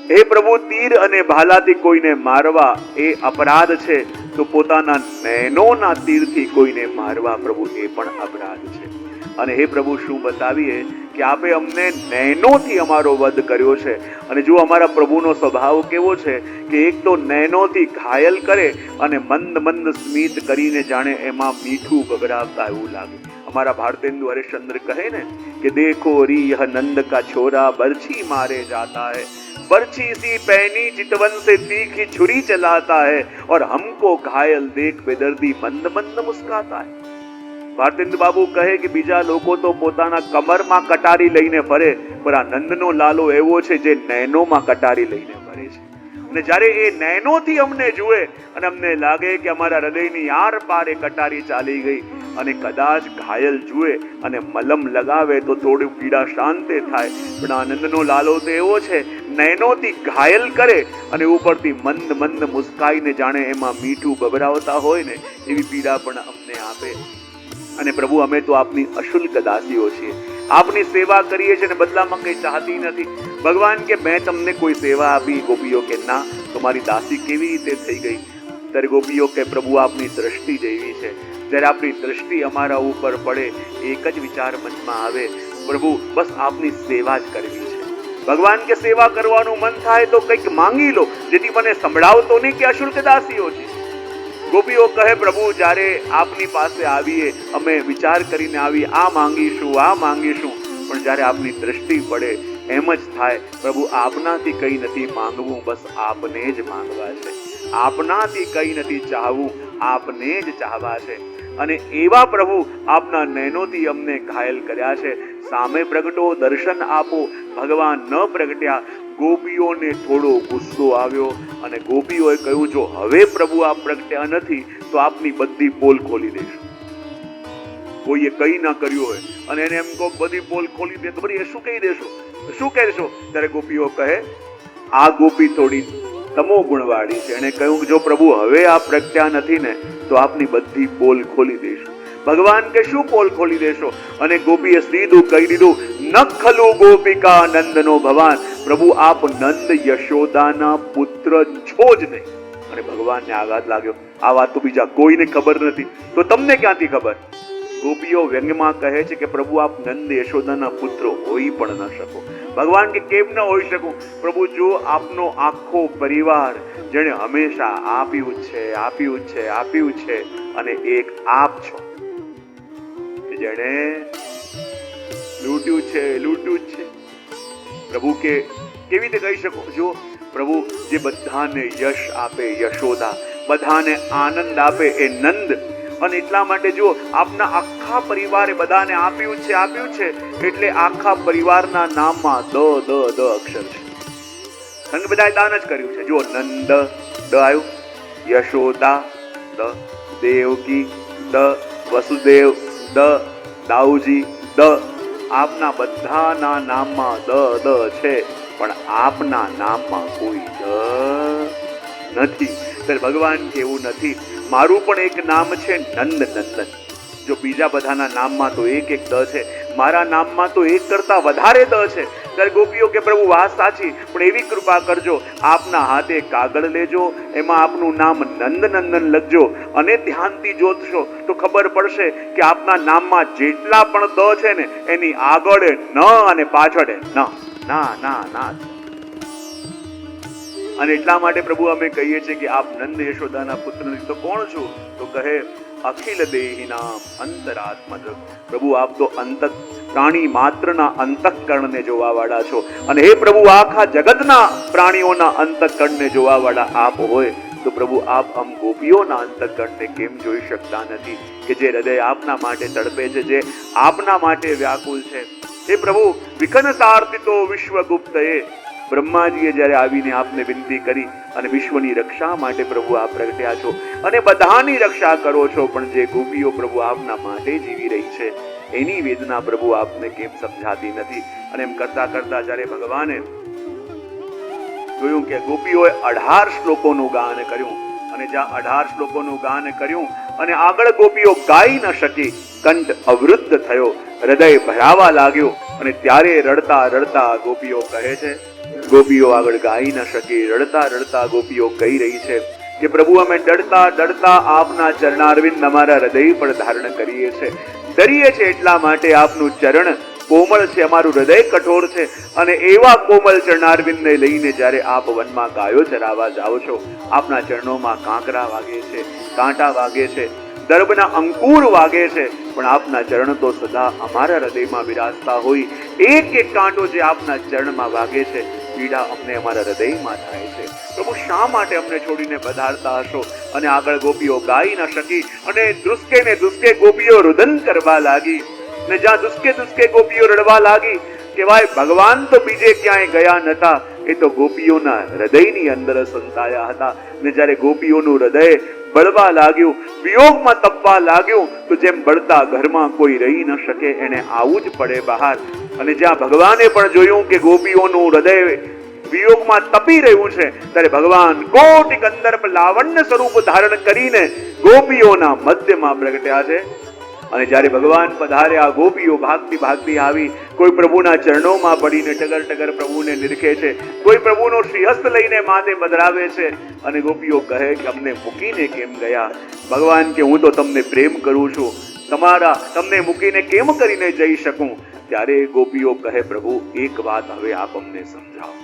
હે પ્રભુ, તીર અને ભાલાથી કોઈને મારવા એ અપરાધ છે, તો પોતાના નયનોના તીરથી કોઈને મારવા પ્રભુ એ પણ અપરાધ છે. અને હે પ્રભુ, શું બતાવીએ કે આપે અમને નયનોથી અમારો વધ કર્યો છે. અને જો અમારા પ્રભુનો સ્વભાવ કેવો છે કે એક તો નયનોથી ઘાયલ કરે અને મંદ મંદ સ્મિત કરીને જાણે એમાં મીઠું ગગડાવતા એવું લાગે. અમારા ભારતેન્દુ હરિશ્ચંદ્ર કહે ને કે દેખો રી યહ નંદ કા છોરા બરછી મારે જાતા है, बर्छी सी पहनी चितवन से तीखी छुरी चलाता है और हमको घायल देख बेदर्दी मंद मंद मुस्काता है. ભારતેન્દુ બાબુ કહે કે બીજા લોકો તો પોતાના કમરમાં કટારી લઈને ફરે, પણ આ નંદનો લાલો એવો છે જે નયનોમાં કટારી લઈને ફરે છે. અને જ્યારે એ નયનોથી અમને જુએ અને અમને લાગે કે અમારા હૃદયની આર પાર એ કટારી ચાલી ગઈ અને કદાચ ઘાયલ જુએ અને મલમ લગાવે તો થોડી પીડા શાંત થાય, પણ આનંદનો લાલો તો એવો છે, નયનોથી ઘાયલ કરે અને ઉપરથી મંદ મંદ મુસ્કાઈને જાણે એમાં મીઠું ગભરાવતા હોય ને એવી પીડા પણ અમને આપે. અને પ્રભુ, અમે તો આપની અશુલ્ક દાસીઓ છીએ, આપની સેવા કરીએ છીએ અને બદલામાં કંઈ ચાહતી નથી. ભગવાન કે મેં તમને કોઈ સેવા આપી? ગોપીઓ કે ના, તમારી દાસી કેવી રીતે થઈ ગઈ? ત્યારે ગોપીઓ કે પ્રભુ, આપની દ્રષ્ટિ જેવી છે, જ્યારે આપની દ્રષ્ટિ અમારા ઉપર પડે એક જ વિચાર મનમાં આવે, પ્રભુ બસ આપની સેવા જ કરવી છે. ભગવાન કે સેવા કરવાનું મન થાય તો કંઈક માંગી લો, જેથી મને સંભળાવતો નહીં કે અશુલ્ક દાસીઓ છે. ગોપીઓ કહે પ્રભુ, જ્યારે આપની પાસે આવીએ અમે વિચાર કરીને આવીએ, આ માંગીશું આ માંગીશું, પણ જ્યારે આપની દ્રષ્ટિ પડે એમ જ થાય પ્રભુ આપનાથી કંઈ નથી માંગવું, બસ આપને જ માંગવા છે. આપનાથી કંઈ નથી ચાહવું, આપને જ ચાહવા છે. અને એવા પ્રભુ આપના નયનોથી અમને ઘાયલ કર્યા છે. સામે પ્રગટો, દર્શન આપો. ભગવાન ન પ્રગટ્યા. ગોપીઓને થોડો ગુસ્સો આવ્યો અને ગોપીઓએ કહ્યું, જો હવે પ્રભુ આપ પ્રગટ્યા નથી તો આપની બધી પોલ ખોલી દઈશું. કોઈએ કંઈ ના કર્યું હોય અને એને એમ કહો બધી પોલ ખોલી દે તો બધી એ શું કહી દેશો, શું કહેશો? ત્યારે ગોપીઓ કહે, આ ગોપી થોડી તમો ગુણવાળી છે. એને કહ્યું, જો પ્રભુ હવે આપ પ્રગટ્યા નથી ને તો આપની બધી પોલ ખોલી દઈશું. ભગવાન કે શું પોલ ખોલી દેશો? અને ગોપીએ સીધું કહી દીધું, ન ખલુ ગોપિકા નંદનો ભવાન, પ્રભુ આપ નંદ યશોદાના પુત્ર છો જ નહીં. અને ભગવાનને આઘાત લાગ્યો, આ વાત તો બીજા કોઈને ખબર નથી, તો તમને ક્યાંથી ખબર? ગોપીઓ વ્યંગ્યમાં કહે છે કે પ્રભુ આપ નંદ યશોદાના પુત્ર હોઈ પણ ન શકો. ભગવાન કે કેમ ન હોઈ શકું? પ્રભુ જો આપનો આખો પરિવાર જેને હંમેશા આપ્યું છે અને એક આપ છો, જેને લૂંટ્યું છે. પ્રભુ કે કેવી રીતે કહી શકો? જો પ્રભુ જે બધાને યશ આપે યશોદા, બધાને આનંદ આપે એ નંદ, અને એટલા માટે જો આપના આખા પરિવારે બધાને આપ્યું છે એટલે આખા પરિવારના નામમાં દ અક્ષર છે. સંગ બધાએ દાન જ કર્યું છે. જો નંદ દ આવ્યું, યશોદા દ, દેવકી દ, વસુદેવ દ, દાઉજી દ, આપના બધાના નામમાં દ છે, પણ આપના નામમાં કોઈ દ નથી. ત્યારે ભગવાન કેવું નથી, મારું પણ એક નામ છે નંદન. જો બીજા બધાના નામમાં તો એક દ છે, મારા નામમાં તો એક કરતા વધારે દ છે. ત્યારે ગોપીઓ કે પ્રભુ વાત સાચી, પણ એવી કૃપા કરજો, આપના હાથે કાગળ લેજો, એમાં આપનું નામ નંદનંદન લખજો અને ધ્યાનથી જોતશો તો ખબર પડશે કે આપના નામમાં જેટલા પણ દ છે ને એની આગળ ન અને પાછળ ના. અને એટલા માટે પ્રભુ અમે કહીએ છીએ કે આપ નંદ યશોદાના પુત્ર નથી તો કોણ છો? તો કહે અખિલ દેહી નામ અંતરાત્મજ. પ્રભુ આપ તો પ્રાણી માત્રના અંતઃકરણને જોવા વાળા છો. અને હે પ્રભુ આખા જગતના પ્રાણીઓના અંતઃકરણને જોવા વાળા આપ હોય તો પ્રભુ આપ ગોપીઓના અંતઃકરણને કેમ જોઈ શકતા નથી કે જે હૃદય આપના માટે તડપે છે, જે આપના માટે વ્યાકુલ છે? હે પ્રભુ વિઘ્નસાર્થિતો વિશ્વગુપ્તએ, બ્રહ્માજીએ જ્યારે આવીને આપને વિનંતી કરી અને વિશ્વની રક્ષા માટે પ્રભુ આપ પ્રગટ્યા છો અને બધાની રક્ષા કરો છો, પણ જે ગોપીઓ પ્રભુ આપના માટે જીવી રહી છે એની વેદના પ્રભુ આપને કેમ સમજાતી નથી? અને એમ કરતા કરતા જ્યારે ભગવાને જોયું કે ગોપીઓએ 18 શ્લોકોનું ગાન કર્યું, અને જ્યાં 18 શ્લોકોનું ગાન કર્યું અને આગળ ગોપીઓ ગાઈ ન શકી, કંઠ અવરુદ્ધ થયો, હૃદય ભરાવા લાગ્યો, અને ત્યારે રડતા રડતા ગોપીઓ કહે છે, ગોપીઓ આગળ ગાઈ ન શકી. રડતા રડતા ગોપીઓ કહી રહી છે કે પ્રભુ અમે ડરતા ડરતા આપના ચરણારવિંદ અમારા હૃદય પર ધારણ કરીએ છે. ડરીએ છે એટલા માટે આપનું ચરણ કોમળ છે, અમારું હૃદય કઠોર છે, અને એવા કોમળ ચરણારવિંદને લઈને જ્યારે આપ વનમાં ગાયો ચરાવવા જાઓ છો, આપના ચરણોમાં કાંકરા વાગે છે, કાંટા વાગે છે, દર્ભના અંકુર વાગે છે, પણ આપના ચરણ તો સદા અમારા હૃદયમાં બિરાજતા હોય. એક એક કાંટો જે આપના ચરણમાં વાગે છે, પીડા અમને અમારા હૃદયમાં થાય છે. પ્રભુ શા માટે અમને છોડીને પધારતા હશો? અને આગળ ગોપીઓ ગાઈ ન શકી અને ધ્રુસકે ને ધ્રુસકે ગોપીઓ રુદન કરવા લાગી. ને જ્યાં ધ્રુસકે ધ્રુસકે ગોપીઓ રડવા લાગી, કહેવાય ભગવાન તો બીજે ક્યાંય ગયા નતા, એ તો ગોપીઓના હૃદયની અંદર સંતાયા હતા. ને જ્યારે ગોપીઓનું હૃદય બળવા લાગ્યું, વિયોગમાં તપવા લાગ્યું, તો જેમ બળતા ઘરમાં કોઈ રહી ન શકે, એને આવવું જ પડે બહાર. અને જ્યાં ભગવાને પણ જોયું કે ગોપીઓનું હૃદય વિયોગમાં તપી રહ્યું છે, ત્યારે ભગવાન કોટિ કંદર્પ લાવણ્ય સ્વરૂપ ધારણ કરીને ગોપીઓના મધ્યમાં પ્રગટ્યા છે. અને જ્યારે ભગવાન પધાર્યા, ગોપીઓ ભાગતી ભાગતી આવી, કોઈ પ્રભુના ચરણોમાં પડીને ટગર ટગર પ્રભુને નિરખે છે, કોઈ પ્રભુનો શ્રીહસ્ત લઈને માથે પધરાવે છે, અને ગોપીઓ કહે કે અમને મૂકીને કેમ ગયા? ભગવાન કે હું તો તમને પ્રેમ કરું છું, તમને મૂકીને કેમ કરીને જઈ શકું? ત્યારે ગોપીઓ કહે પ્રભુ એક વાત હવે આપ અમને સમજાવો.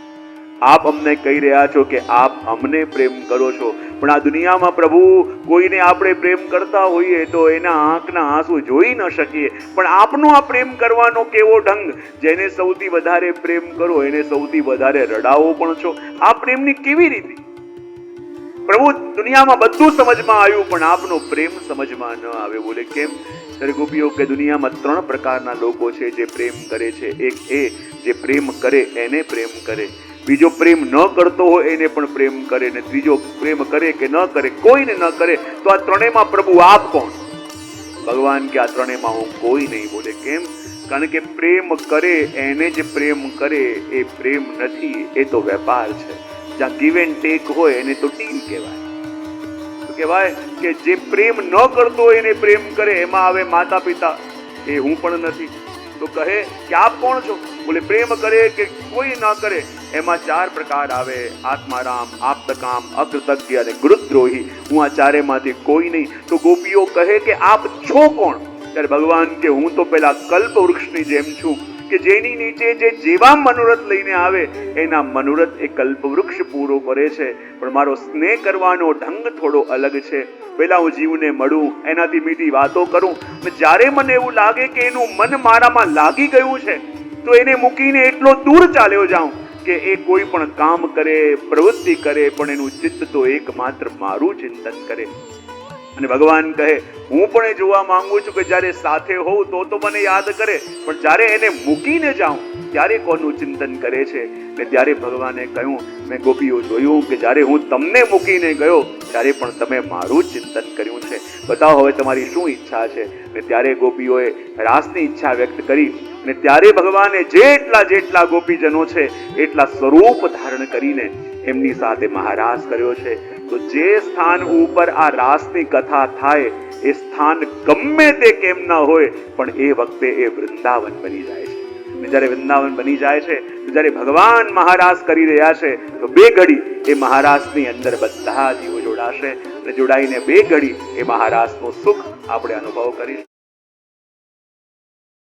આપ અમને કહી રહ્યા છો કે આપ અમને પ્રેમ કરો છો, પણ આ દુનિયામાં પ્રભુ કોઈને આપણે પ્રેમ કરતા હોઈએ તો એના આંખના આંસુ જોઈ ન શકીએ, પણ આપનો આ પ્રેમ કરવાનો કેવો ઢંગ! જેને સૌથી વધારે પ્રેમ કરો એને સૌથી વધારે રડાવો પણ છો. આ પ્રેમની કેવી રીતિ? પ્રભુ દુનિયામાં બધું સમજમાં આવ્યું, પણ આપનો પ્રેમ સમજમાં ન આવે. બોલે કેમ? ત્યારે ગોપીઓ કે દુનિયામાં 3 પ્રકારના લોકો છે જે પ્રેમ કરે છે. એક એ જે પ્રેમ કરે એને પ્રેમ કરે, બીજો પ્રેમ ન કરતો હોય એને પણ પ્રેમ કરે, ને ત્રીજો પ્રેમ કરે કે ન કરે, કોઈને ન કરે. તો આ ત્રણેયમાં પ્રભુ આપ કોણ? ભગવાન કે આ ત્રણેયમાં હું કોઈ નહીં. બોલે કેમ? કારણ કે પ્રેમ કરે એને જ પ્રેમ કરે એ પ્રેમ નથી, એ તો વેપાર છે. જ્યાં ગીવ એન્ડ ટેક હોય એને તો ડીલ કહેવાય. તો કહેવાય કે જે પ્રેમ ન કરતો હોય એને પ્રેમ કરે, એમાં આવે માતા પિતા, એ હું પણ નથી. તો કહે કે આપ કોણ છો? બોલે પ્રેમ કરે કે કોઈ ન કરે, એમાં 4 પ્રકાર આવે: આત્મારામ, આપ્તકામ, અકૃતજ્ઞ અને ગુરુદ્રોહી. હું આ ચારેમાંથી કોઈ નહીં. તો ગોપીઓ કહે કે આપ છો કોણ? ત્યારે ભગવાન કે હું તો પેલા કલ્પ વૃક્ષની જેમ છું, કે જેની નીચે જે જેવા મનોરથ લઈને આવે એના મનોરથ એ કલ્પ વૃક્ષ પૂરો કરે છે. પણ મારો સ્નેહ કરવાનો ઢંગ થોડો અલગ છે. પેલા હું જીવને મળું, એનાથી મીઠી વાતો કરું, જ્યારે મને એવું લાગે કે એનું મન મારામાં લાગી ગયું છે, તો એને મૂકીને એટલો દૂર ચાલ્યો જાઉં કે એ કોઈ પણ કામ કરે, પ્રવૃત્તિ કરે, પણ એનું ચિત્ત તો એકમાત્ર મારું ચિંતન કરે. અને ભગવાન કહે હું પણ એ જોવા માંગુ છું કે જ્યારે સાથે હોઉં તો મને યાદ કરે, પણ જ્યારે એને મૂકીને જાઉં ત્યારે કોનું ચિંતન કરે છે. ને ત્યારે ભગવાને કહ્યું, મેં ગોપીઓ જોયું કે જ્યારે હું તમને મૂકીને ગયો ત્યારે પણ તમે મારું ચિંતન કર્યું છે. બતાવો હવે તમારી શું ઈચ્છા છે? ને ત્યારે ગોપીઓએ રાસની ઈચ્છા વ્યક્ત કરી. અને ત્યારે ભગવાને જેટલા ગોપીજનો છે એટલા સ્વરૂપ ધારણ કરીને એમની સાથે મહારાસ કર્યો છે. તો જે સ્થાન ઉપર આ રાસની કથા થાય એ સ્થાન ગમે તે કેમ ના હોય, પણ એ વખતે એ વૃંદાવન બની જાય છે. જ્યારે વૃંદાવન બની જાય છે, જ્યારે ભગવાન મહારાસ કરી રહ્યા છે, તો 2 ઘડી એ મહારાસની અંદર બધા જીવો જોડાશે, અને જોડાઈને 2 ઘડી એ મહારાસનું સુખ આપણે અનુભવ કરીશું.